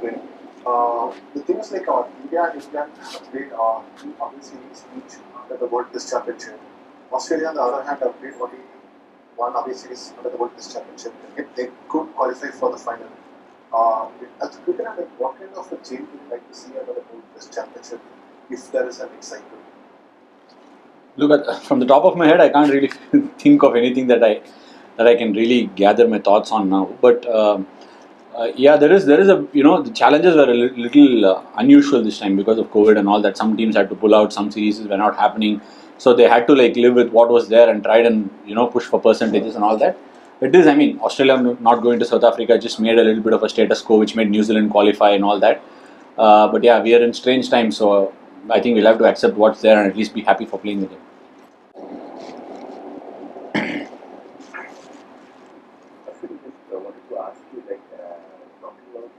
win. The thing is like India and England have played two away series each under the World Test Championship. Australia, on the other hand, have played only one away series under the World Test Championship. Yet they could qualify for the final. As a cricketer, like, what kind of a change would you like to see under the World Test Championship if there is an excitement? Look, from the top of my head, I can't really think of anything that I can really gather my thoughts on now. But yeah, there is a the challenges were a little unusual this time because of COVID and all that. Some teams had to pull out, some series were not happening, so they had to like live with what was there and try and push for percentages and all that. It is, I mean, Australia not going to South Africa just made a little bit of a status quo, which made New Zealand qualify and all that. But yeah, we are in strange times, so I think we'll have to accept what's there and at least be happy for playing the game. I wanted to ask you, like, talking about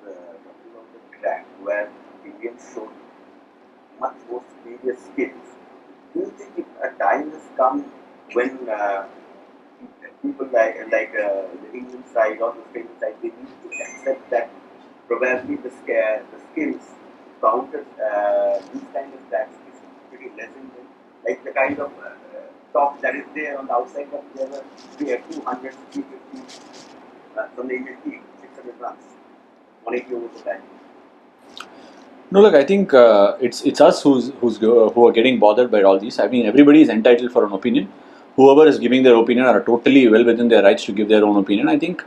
the track where Indians showed much more superior skills. Do you think a time has come when people like the Indian side or the Australian side, they need to accept that probably the skills counted these kind of tracks is pretty less in them, like the kind of talk that is there on the outside that there were 200, 350 from the Indian team, 600 runs, 180 overs of batting. No, look, I think it's us who are getting bothered by all these. I mean, everybody is entitled for an opinion. Whoever is giving their opinion are totally well within their rights to give their own opinion. I think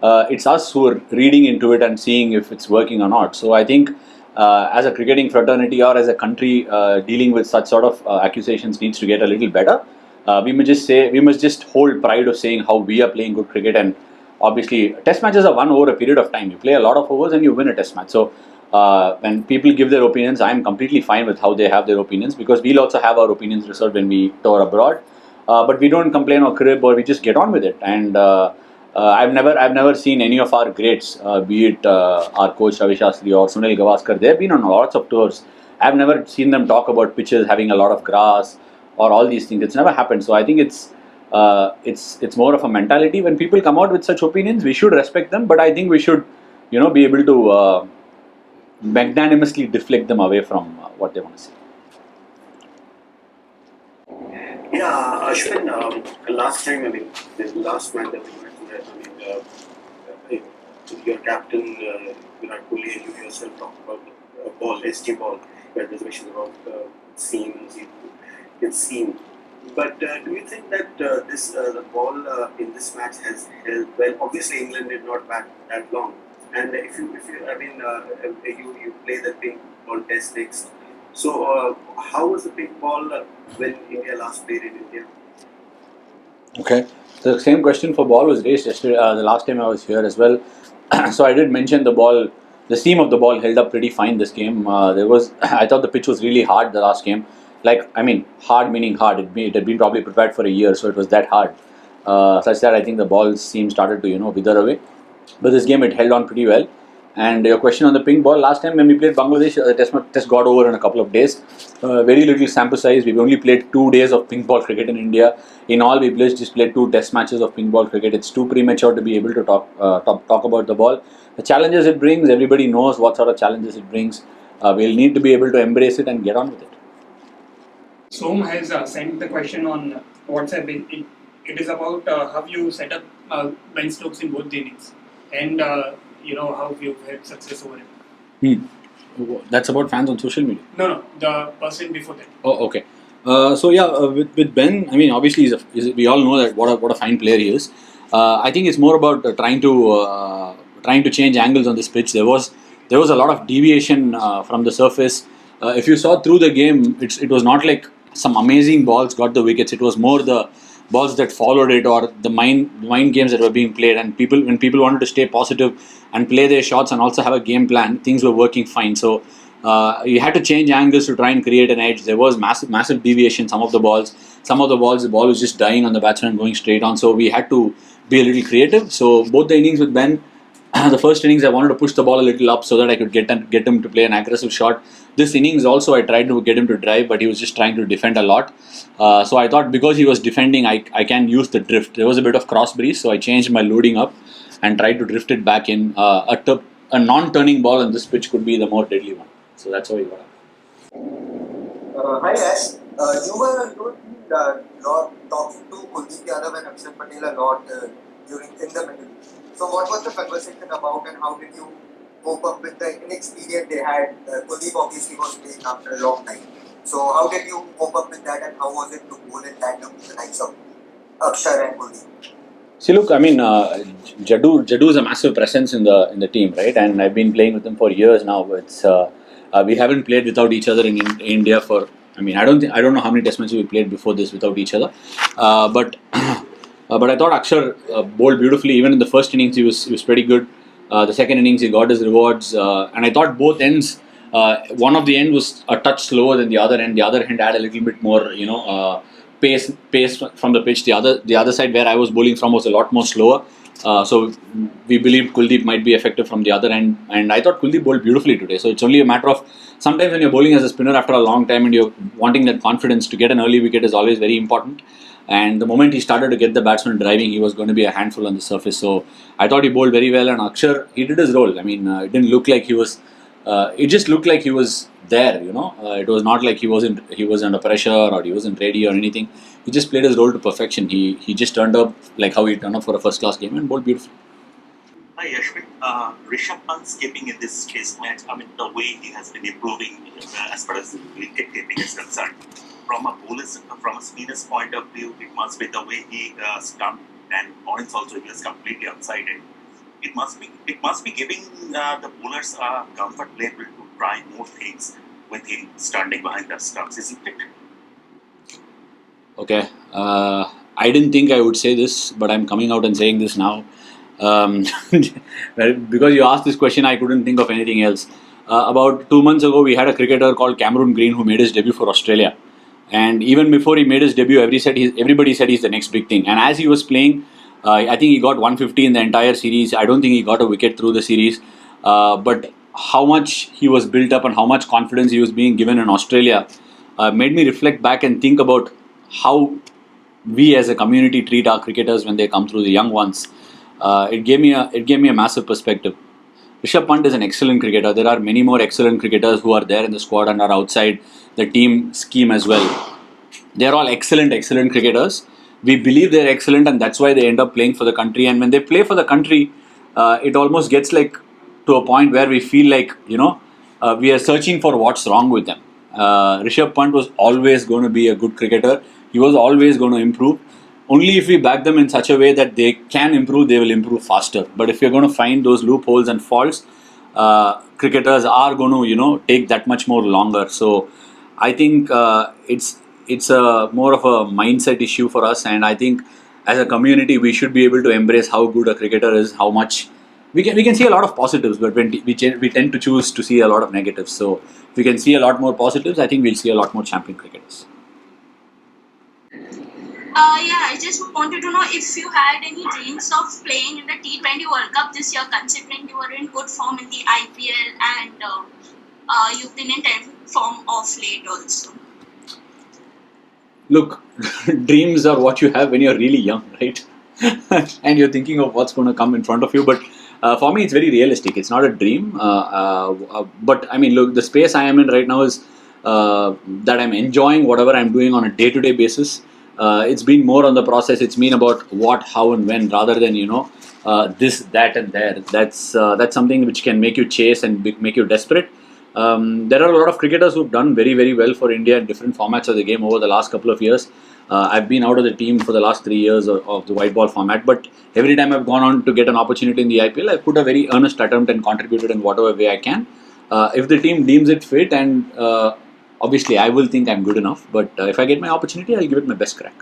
it's us who are reading into it and seeing if it's working or not. So I think as a cricketing fraternity or as a country dealing with such sort of accusations needs to get a little better. We must just hold pride of saying how we are playing good cricket. And obviously, test matches are won over a period of time. You play a lot of overs and you win a test match. So when people give their opinions, I'm completely fine with how they have their opinions, because we'll also have our opinions reserved when we tour abroad. But we don't complain or crib, or we just get on with it. And I've never seen any of our greats, be it our coach Ravichandran or Sunil Gavaskar. They've been on lots of tours. I've never seen them talk about pitches having a lot of grass or all these things. It's never happened. So I think it's more of a mentality. When people come out with such opinions, we should respect them. But I think we should, be able to magnanimously deflect them away from what they want to say. Yeah, Ashwin, last time, I mean, the last match that we went to, your captain, Virat Kohli, and you yourself talked about the ball, SG ball, where there's reservations about seams, it's seam. But do you think that the ball in this match has held well? Obviously, England did not bat that long. And if you play the pink ball test next. So how was the pink ball when India last played in India? Okay, the same question for ball was raised yesterday. The last time I was here as well. So I did mention the seam of the ball held up pretty fine this game. I thought the pitch was really hard the last game. Like, I mean, hard meaning hard. It had been probably prepared for a year, so it was that hard. Such that I think the ball seam started to wither away. But this game it held on pretty well. And your question on the pink ball, last time when we played Bangladesh, the test got over in a couple of days. Very little sample size. We've only played 2 days of pink ball cricket in India. In all, we just played 2 test matches of pink ball cricket. It's too premature to be able to talk about the ball. The challenges it brings, everybody knows what sort of challenges it brings. We'll need to be able to embrace it and get on with it. Som has sent the question on WhatsApp. It is about how you set up Ben Stokes in both the innings, and how you've had success over him. That's about fans on social media? No, the person before that. Oh, okay. So yeah, with Ben, I mean, obviously, we all know that what a fine player he is. I think it's more about trying to change angles on this pitch. There was a lot of deviation from the surface. If you saw through the game, it was not like some amazing balls got the wickets. It was more the balls that followed it, or the mind games that were being played. And when people wanted to stay positive and play their shots and also have a game plan, things were working fine. So you had to change angles to try and create an edge. There was massive deviation. Some of the balls, the ball was just dying on the batsman and going straight on. So we had to be a little creative. So both the innings with Ben, the first innings I wanted to push the ball a little up so that I could get him to play an aggressive shot. This innings also I tried to get him to drive, but he was just trying to defend a lot. So I thought because he was defending, I can use the drift. There was a bit of cross breeze, so I changed my loading up and tried to drift it back in. A a non-turning ball on this pitch could be the more deadly one. So that's how he got out. Hi Ash, you were talking to Kuldeep Yadav and Akshay Patel a lot during in the middle. So what was the conversation about and how did you cope up with the inexperience they had? Kuldeep obviously was playing after a long time. So how did you cope up with that and how was it to bowl in tandem with the likes of Akshay and Kuldeep? See, look, I mean, Jaddu is a massive presence in the team, right? And I've been playing with him for years now. It's we haven't played without each other in India for. I mean, I don't know how many test matches we played before this without each other. But I thought Akshar bowled beautifully. Even in the first innings, he was pretty good. The second innings, he got his rewards, and I thought both ends. One of the end was a touch slower than the other end. The other end had a little bit more, pace from the pitch. The other side where I was bowling from was a lot more slower. So we believed Kuldeep might be effective from the other end, and I thought Kuldeep bowled beautifully today. So it's only a matter of sometimes when you're bowling as a spinner after a long time and you're wanting that confidence to get an early wicket is always very important. And the moment he started to get the batsman driving, he was going to be a handful on the surface. So I thought he bowled very well, and Akshar, he did his role. I mean, it didn't look like he was. It just looked like he was there. It was not like he was under pressure or he wasn't ready or anything. He just played his role to perfection. He just turned up like how he turned up for a first class game and bowled beautifully. Hi Ashwin, Rishabh Pant's keeping in this test match, I mean the way he has been improving as far as wicket keeping is concerned. From a spinner's point of view, it must be the way he stumped, and Lawrence also he was completely unsided. It must be giving the bowlers a comfort level to try more things with him standing behind the stumps, isn't it? Okay, I didn't think I would say this, but I'm coming out and saying this now. Because you asked this question, I couldn't think of anything else. About 2 months ago, we had a cricketer called Cameron Green who made his debut for Australia. And even before he made his debut, everybody said he's the next big thing. And as he was playing, I think he got 150 in the entire series. I don't think he got a wicket through the series. But how much he was built up and how much confidence he was being given in Australia made me reflect back and think about how we as a community treat our cricketers when they come through, the young ones. It gave me a massive perspective. Rishabh Pant is an excellent cricketer. There are many more excellent cricketers who are there in the squad and are outside the team scheme as well. They are all excellent cricketers. We believe they're excellent, and that's why they end up playing for the country. And when they play for the country, it almost gets like to a point where we feel like we are searching for what's wrong with them. Rishabh Pant was always going to be a good cricketer. He was always going to improve. Only if we back them in such a way that they can improve, they will improve faster. But if you're going to find those loopholes and faults, cricketers are going to, take that much more longer. So I think it's a more of a mindset issue for us. And I think as a community, we should be able to embrace how good a cricketer is, how much we can see a lot of positives, but when we tend to choose to see a lot of negatives. So if we can see a lot more positives, I think we'll see a lot more champion cricketers. I just wanted to know if you had any dreams of playing in the T20 World Cup this year, considering you were in good form in the IPL and you've been in form of late also. Look, dreams are what you have when you're really young, right? And you're thinking of what's going to come in front of you. But for me, it's very realistic. It's not a dream. But I mean, look, the space I am in right now is that I'm enjoying whatever I'm doing on a day-to-day basis. It's been more on the process. It's been about what, how, and when, rather than this, that, and there. That's something which can make you chase and make you desperate. There are a lot of cricketers who've done very, very well for India in different formats of the game over the last couple of years. I've been out of the team for the last 3 years of the white ball format, but every time I've gone on to get an opportunity in the IPL, I've put a very earnest attempt and contributed in whatever way I can. If the team deems it fit, and obviously I will think I'm good enough, but if I get my opportunity, I'll give it my best crack.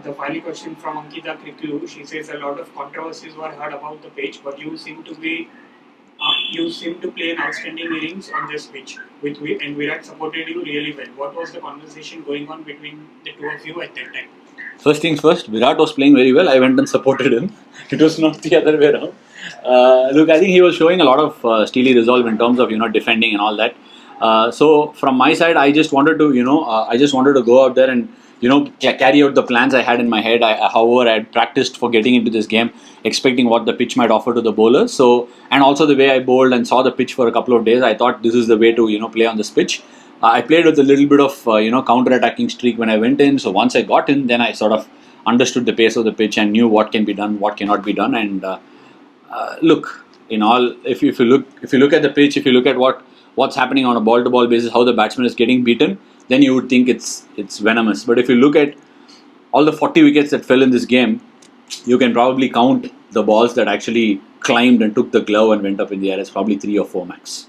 The final question from Ankita Kriklu. She says a lot of controversies were heard about the pitch, but you seem to play an outstanding innings on this pitch, and Virat supported you really well. What was the conversation going on between the two of you at that time? First things first, Virat was playing very well. I went and supported him. It was not the other way around. Look, I think he was showing a lot of steely resolve in terms of defending and all that. So from my side, I just wanted to go out there and carry out the plans I had in my head. However, I had practiced for getting into this game, expecting what the pitch might offer to the bowlers. So, and also the way I bowled and saw the pitch for a couple of days, I thought this is the way to play on this pitch. I played with a little bit of counter-attacking streak when I went in. So once I got in, then I sort of understood the pace of the pitch and knew what can be done, what cannot be done. And look, if you look at the pitch, if you look at what's happening on a ball-to-ball basis, how the batsman is getting beaten, then you would think it's venomous. But if you look at all the 40 wickets that fell in this game, you can probably count the balls that actually climbed and took the glove and went up in the air as probably 3 or 4 max.